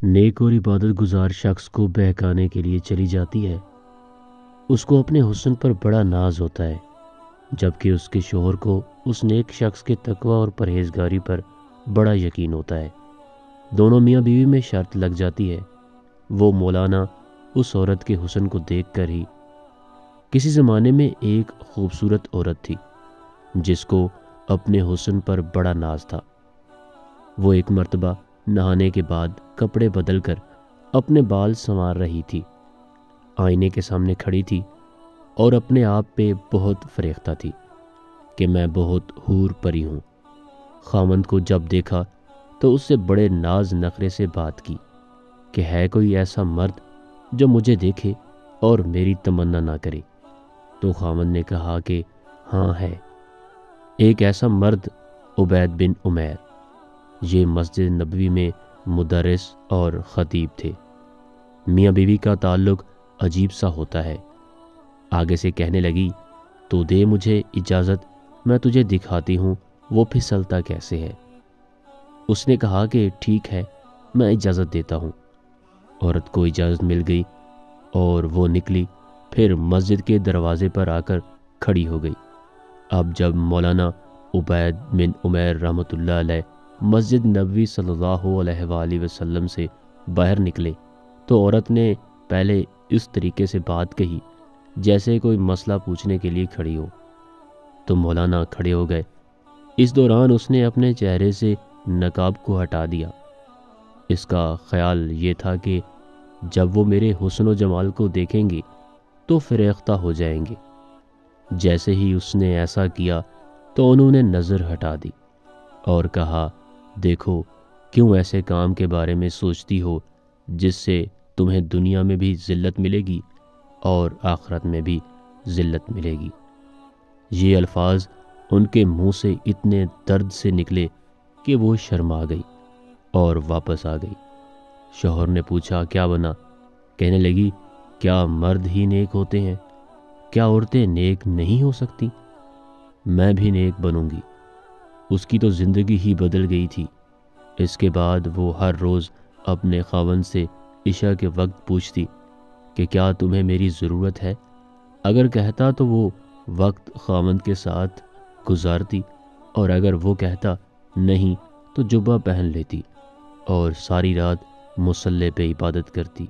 نیک اور عبادت گزار شخص کو بہکانے کے لیے چلی جاتی ہے۔ اس کو اپنے حسن پر بڑا ناز ہوتا ہے، جبکہ اس کے شوہر کو اس نیک شخص کے تقوی اور پرہیزگاری پر بڑا یقین ہوتا ہے۔ دونوں میاں بیوی میں شرط لگ جاتی ہے۔ وہ مولانا اس عورت کے حسن کو دیکھ کر ہی کسی زمانے میں ایک خوبصورت عورت تھی جس کو اپنے حسن پر بڑا ناز تھا۔ وہ ایک مرتبہ نہانے کے بعد کپڑے بدل کر اپنے بال سنوار رہی تھی، آئینے کے سامنے کھڑی تھی اور اپنے آپ پہ بہت فریختہ تھی کہ میں بہت حور پری ہوں۔ خاوند کو جب دیکھا تو اس سے بڑے ناز نخرے سے بات کی کہ ہے کوئی ایسا مرد جو مجھے دیکھے اور میری تمنا نہ کرے؟ تو خاوند نے کہا کہ ہاں ہے، ایک ایسا مرد عبید بن عمیر۔ یہ مسجد نبوی میں مدرس اور خطیب تھے۔ میاں بیوی کا تعلق عجیب سا ہوتا ہے۔ آگے سے کہنے لگی، تو دے مجھے اجازت، میں تجھے دکھاتی ہوں وہ پھسلتا کیسے ہے۔ اس نے کہا کہ ٹھیک ہے، میں اجازت دیتا ہوں۔ عورت کو اجازت مل گئی اور وہ نکلی، پھر مسجد کے دروازے پر آ کر کھڑی ہو گئی۔ اب جب مولانا عبید بن عمیر رحمۃ اللہ علیہ مسجد نبوی صلی اللہ علیہ وآلہ وسلم سے باہر نکلے تو عورت نے پہلے اس طریقے سے بات کہی جیسے کوئی مسئلہ پوچھنے کے لیے کھڑی ہو۔ تو مولانا کھڑے ہو گئے۔ اس دوران اس نے اپنے چہرے سے نقاب کو ہٹا دیا۔ اس کا خیال یہ تھا کہ جب وہ میرے حسن و جمال کو دیکھیں گے تو فریختہ ہو جائیں گے۔ جیسے ہی اس نے ایسا کیا تو انہوں نے نظر ہٹا دی اور کہا، دیکھو کیوں ایسے کام کے بارے میں سوچتی ہو جس سے تمہیں دنیا میں بھی ذلت ملے گی اور آخرت میں بھی ذلت ملے گی۔ یہ الفاظ ان کے منہ سے اتنے درد سے نکلے کہ وہ شرما گئی اور واپس آ گئی۔ شوہر نے پوچھا، کیا بنا؟ کہنے لگی، کیا مرد ہی نیک ہوتے ہیں؟ کیا عورتیں نیک نہیں ہو سکتی؟ میں بھی نیک بنوں گی۔ اس کی تو زندگی ہی بدل گئی تھی۔ اس کے بعد وہ ہر روز اپنے خاوند سے عشاء کے وقت پوچھتی کہ کیا تمہیں میری ضرورت ہے؟ اگر کہتا تو وہ وقت خاوند کے ساتھ گزارتی، اور اگر وہ کہتا نہیں تو جبہ پہن لیتی اور ساری رات مصلے پہ عبادت کرتی۔